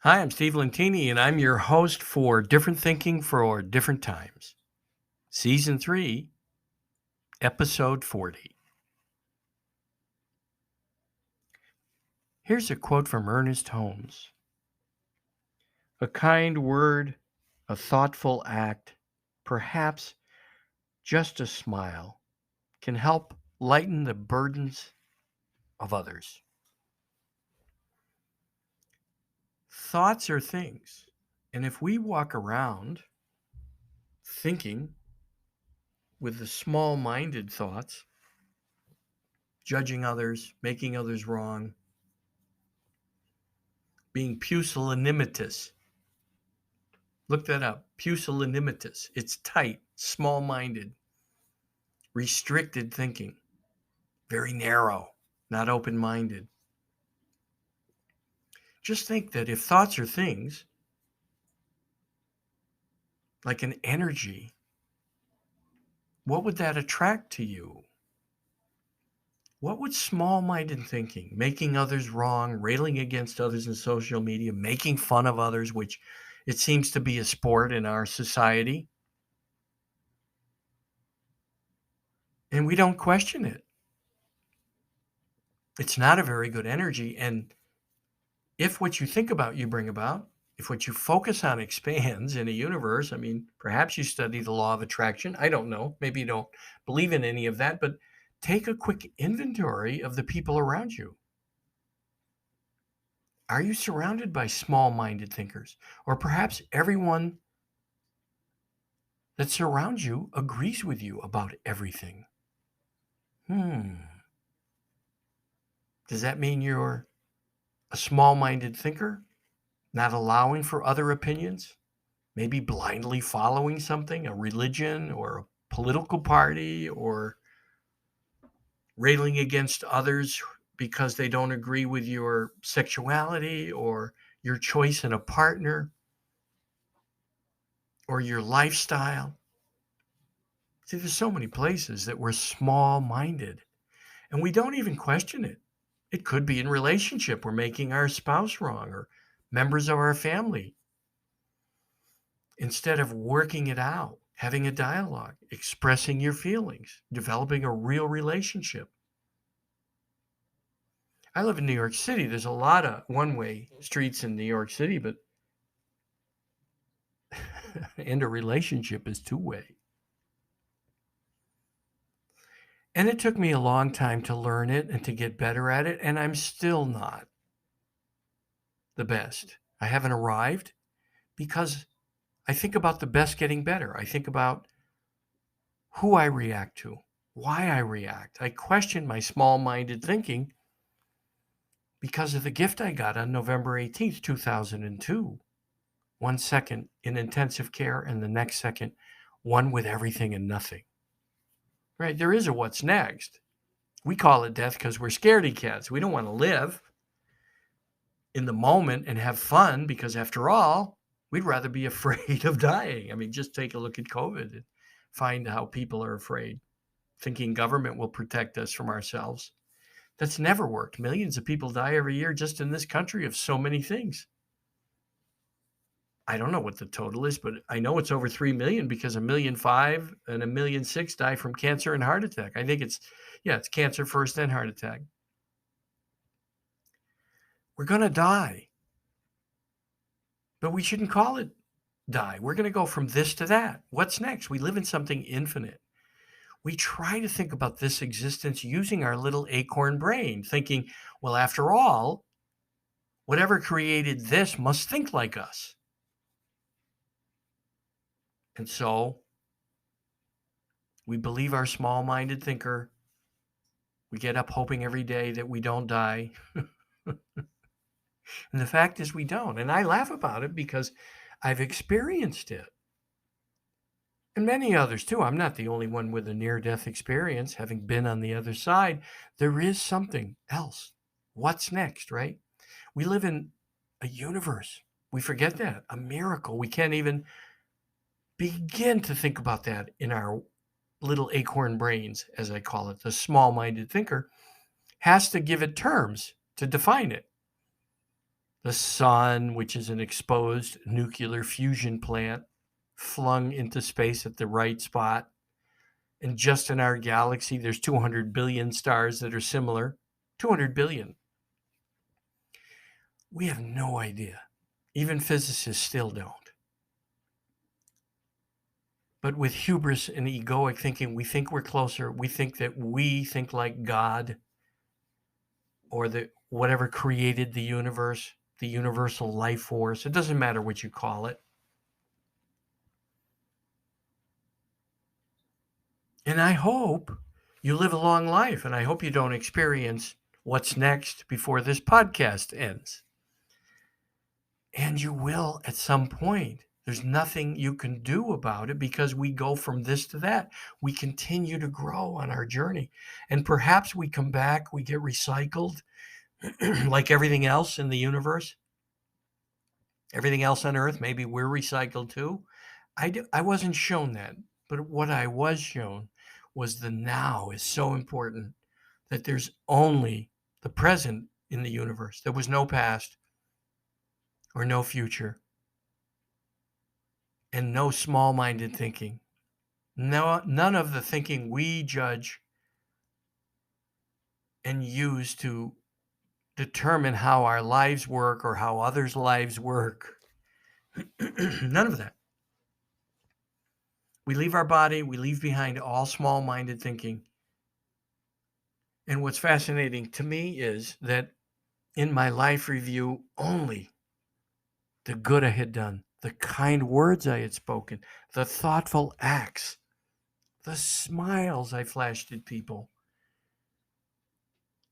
Hi, I'm Steve Lentini, and I'm your host for Different Thinking for Different Times, Season 3, Episode 40. Here's a quote from Ernest Holmes. A kind word, a thoughtful act, perhaps just a smile, can help lighten the burdens of others. Thoughts are things, and if we walk around thinking with the small-minded thoughts, judging others, making others wrong, being pusillanimous. Look that up. Pusillanimous. It's tight, small-minded, restricted thinking, very narrow, not open-minded. Just think that if thoughts are things, like an energy, what would that attract to you? What would small-minded thinking, making others wrong, railing against others in social media, making fun of others, which it seems to be a sport in our society, and we don't question it. It's not a very good energy. And if what you think about, you bring about, if what you focus on expands in a universe, I mean, perhaps you study the law of attraction. I don't know. Maybe you don't believe in any of that, but take a quick inventory of the people around you. Are you surrounded by small-minded thinkers? Or perhaps everyone that surrounds you agrees with you about everything? Does that mean you're a small-minded thinker, not allowing for other opinions? Maybe blindly following something, a religion or a political party, or railing against others because they don't agree with your sexuality or your choice in a partner or your lifestyle. See, there's so many places that we're small-minded and we don't even question it. It could be in relationship. We're making our spouse wrong or members of our family. Instead of working it out, having a dialogue, expressing your feelings, developing a real relationship. I live in New York City. There's a lot of one-way streets in New York City, but and a relationship is two-way. And it took me a long time to learn it and to get better at it, and I'm still not the best. I haven't arrived because I think about the best getting better. I think about who I react to, why I react. I question my small-minded thinking because of the gift I got on November 18th, 2002. 1 second in intensive care, and the next second, one with everything and nothing. Right? There is a what's next. We call it death because we're scaredy cats. We don't want to live in the moment and have fun because, after all, we'd rather be afraid of dying. I mean, just take a look at COVID and find how people are afraid, thinking government will protect us from ourselves. That's never worked. Millions of people die every year just in this country of so many things. I don't know what the total is, but I know it's over 3 million because 1.5 million and 1.6 million die from cancer and heart attack. I think it's cancer first, then heart attack. We're going to die, but we shouldn't call it die. We're going to go from this to that. What's next? We live in something infinite. We try to think about this existence using our little acorn brain, thinking, well, after all, whatever created this must think like us. And so we believe our small-minded thinker. We get up hoping every day that we don't die. And the fact is we don't. And I laugh about it because I've experienced it. And many others too. I'm not the only one with a near-death experience, having been on the other side. There is something else. What's next, right? We live in a universe. We forget that. A miracle. We can't even begin to think about that in our little acorn brains, as I call it. The small-minded thinker has to give it terms to define it. The sun, which is an exposed nuclear fusion plant, flung into space at the right spot. And just in our galaxy, there's 200 billion stars that are similar. 200 billion. We have no idea. Even physicists still don't. But with hubris and egoic thinking, we think we're closer. We think that we think like God or the whatever created the universe, the universal life force. It doesn't matter what you call it. And I hope you live a long life, and I hope you don't experience what's next before this podcast ends. And you will at some point. There's nothing you can do about it because we go from this to that. We continue to grow on our journey. And perhaps we come back, we get recycled like everything else in the universe, everything else on earth. Maybe we're recycled too. I wasn't shown that. But what I was shown was the now is so important, that there's only the present in the universe. There was no past or no future. And no small-minded thinking. No, none of the thinking we judge and use to determine how our lives work or how others' lives work. None of that. We leave our body, we leave behind all small-minded thinking. And what's fascinating to me is that in my life review, only the good I had done, the kind words I had spoken, the thoughtful acts, the smiles I flashed at people,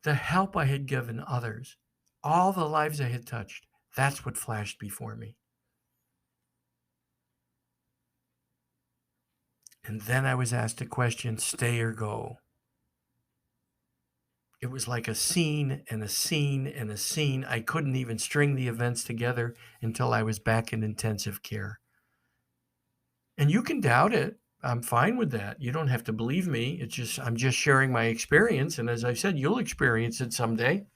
the help I had given others, all the lives I had touched, that's what flashed before me. And then I was asked a question, stay or go. It was like a scene and a scene and a scene. I couldn't even string the events together until I was back in intensive care. And you can doubt it. I'm fine with that. You don't have to believe me. I'm just sharing my experience. And as I said, you'll experience it someday.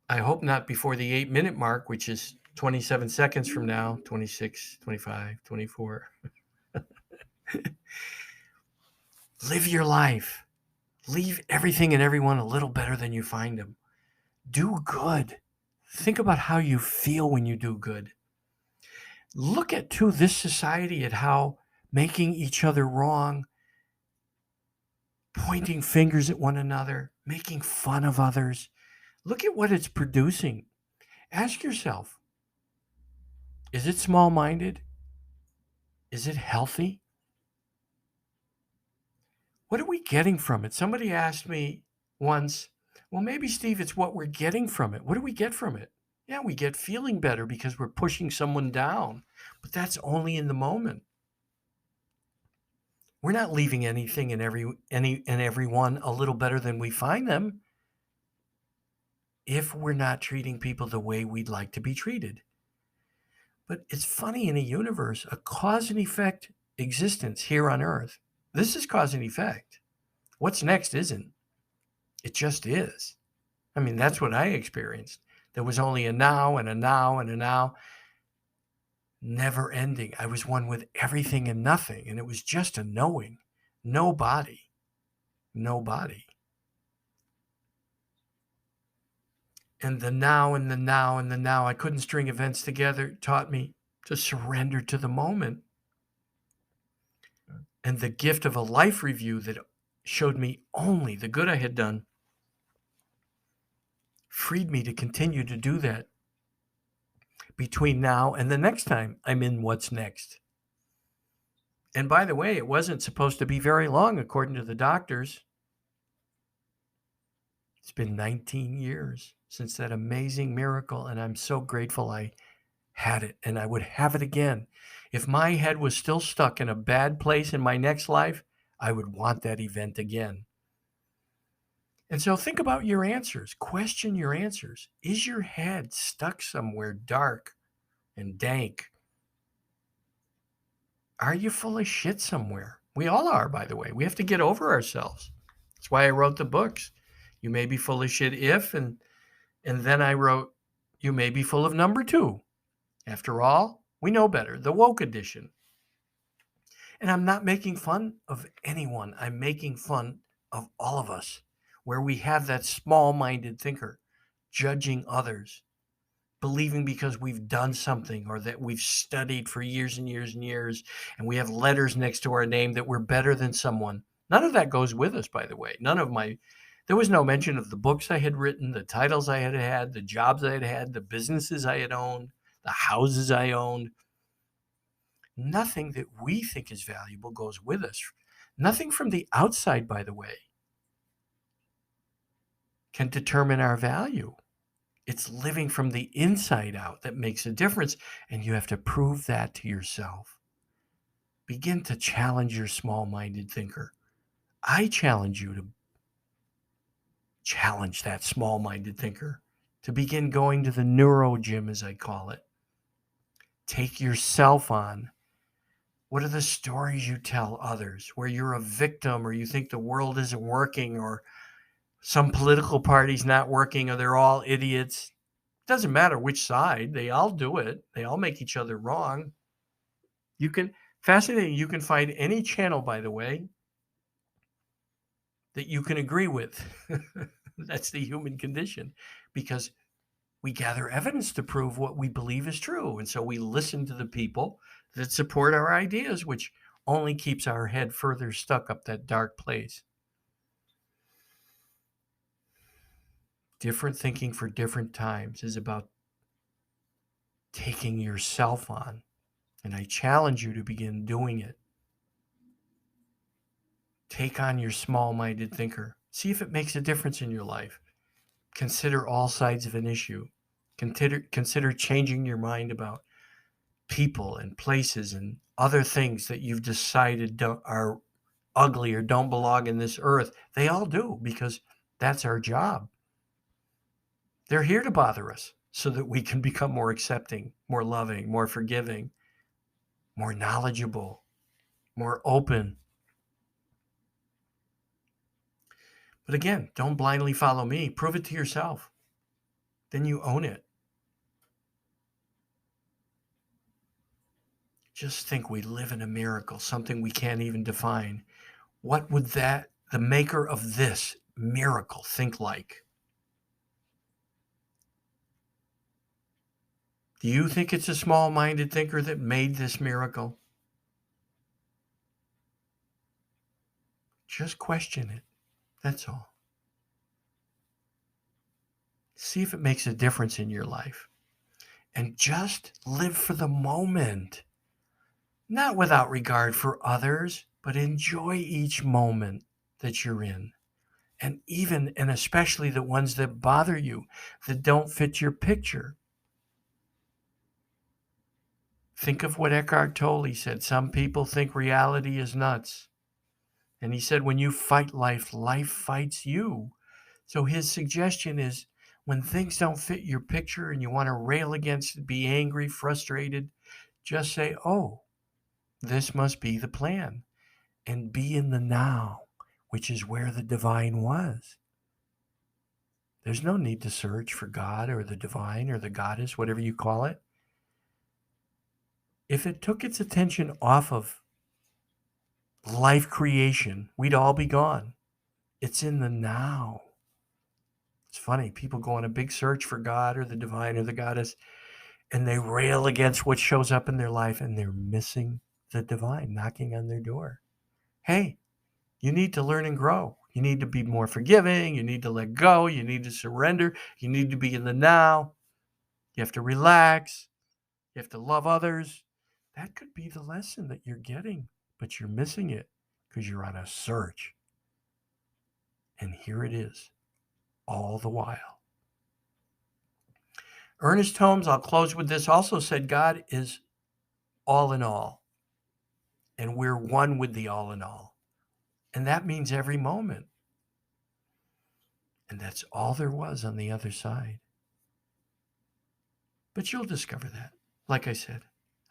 I hope not before the 8-minute mark, which is 27 seconds from now, 26, 25, 24. Live your life. Leave everything and everyone a little better than you find them. Do good. Think about how you feel when you do good. Look at, too, this society, at how making each other wrong, pointing fingers at one another, making fun of others. Look at what it's producing. Ask yourself, is it small-minded? Is it healthy? What are we getting from it? Somebody asked me once, well, maybe, Steve, it's what we're getting from it. What do we get from it? Yeah, we get feeling better because we're pushing someone down, but that's only in the moment. We're not leaving anything and everyone a little better than we find them if we're not treating people the way we'd like to be treated. But it's funny, in a universe, a cause and effect existence here on Earth. This is cause and effect. What's next isn't. It just is. I mean, that's what I experienced. There was only a now and a now and a now. Never ending. I was one with everything and nothing. And it was just a knowing. Nobody. And the now and the now and the now, I couldn't string events together, taught me to surrender to the moment. And the gift of a life review that showed me only the good I had done freed me to continue to do that between now and the next time I'm in what's next. And by the way, it wasn't supposed to be very long, according to the doctors. It's been 19 years since that amazing miracle, and I'm so grateful I had it, and I would have it again. If my head was still stuck in a bad place in my next life, I would want that event again. And so think about your answers. Question your answers. Is your head stuck somewhere dark and dank? Are you full of shit somewhere? We all are, by the way. We have to get over ourselves. That's why I wrote the books. You may be full of shit if, and And then I wrote, you may be full of number two. After all, we know better, the woke edition. And I'm not making fun of anyone. I'm making fun of all of us, where we have that small minded thinker judging others, believing because we've done something or that we've studied for years and years and years, and we have letters next to our name that we're better than someone. None of that goes with us, by the way. There was no mention of the books I had written, the titles I had had, the jobs I had had, the businesses I had owned, the houses I owned. Nothing that we think is valuable goes with us. Nothing from the outside, by the way, can determine our value. It's living from the inside out that makes a difference, and you have to prove that to yourself. Begin to challenge your small-minded thinker. I challenge you to challenge that small-minded thinker, to begin going to the neuro gym, as I call it. Take yourself on. What are the stories you tell others where you're a victim, or you think the world isn't working, or some political party's not working, or they're all idiots? Doesn't matter which side, they all do it. They all make each other wrong. Fascinating, you can find any channel, by the way, that you can agree with. That's the human condition, because we gather evidence to prove what we believe is true. And so we listen to the people that support our ideas, which only keeps our head further stuck up that dark place. Different thinking for different times is about taking yourself on. And I challenge you to begin doing it. Take on your small-minded thinker. See if it makes a difference in your life. Consider all sides of an issue. Consider changing your mind about people and places and other things that you've decided are ugly or don't belong in this earth. They all do, because that's our job. They're here to bother us so that we can become more accepting, more loving, more forgiving, more knowledgeable, more open. But again, don't blindly follow me. Prove it to yourself. Then you own it. Just think, we live in a miracle, something we can't even define. What would the maker of this miracle think like? Do you think it's a small-minded thinker that made this miracle? Just question it. That's all. See if it makes a difference in your life. And just live for the moment. Not without regard for others, but enjoy each moment that you're in. And even and especially the ones that bother you, that don't fit your picture. Think of what Eckhart Tolle said. Some people think reality is nuts. And he said, when you fight life, life fights you. So his suggestion is, when things don't fit your picture and you want to rail against it, be angry, frustrated, just say, oh, this must be the plan. And be in the now, which is where the divine was. There's no need to search for God or the divine or the goddess, whatever you call it. If it took its attention off of life creation, we'd all be gone. It's in the now. It's funny, people go on a big search for God or the divine or the goddess, and they rail against what shows up in their life, and they're missing the divine knocking on their door. Hey, you need to learn and grow. You need to be more forgiving. You need to let go. You need to surrender. You need to be in the now. You have to relax. You have to love others. That could be the lesson that you're getting, but you're missing it because you're on a search. And here it is, all the while. Ernest Holmes, I'll close with this, also said God is all in all, and we're one with the all in all. And that means every moment. And that's all there was on the other side. But you'll discover that. Like I said,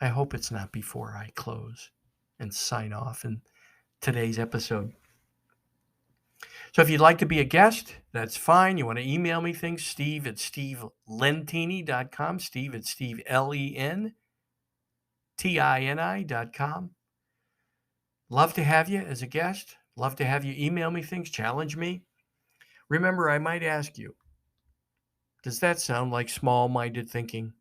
I hope it's not before I close and sign off in today's episode. So if you'd like to be a guest, that's fine. You want to email me things, Steve at stevelentini.com, Steve at SteveLentini.com. Love to have you as a guest. Love to have you email me things, challenge me. Remember, I might ask you, does that sound like small-minded thinking?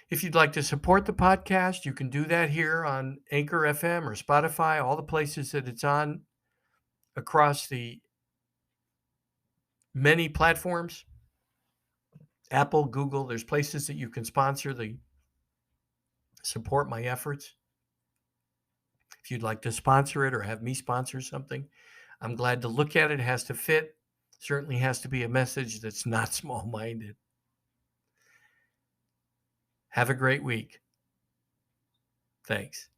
If you'd like to support the podcast, you can do that here on Anchor FM or Spotify, all the places that it's on across the many platforms. Apple, Google, there's places that you can support my efforts. If you'd like to sponsor it or have me sponsor something, I'm glad to look at it. It has to fit. Certainly has to be a message that's not small-minded. Have a great week. Thanks.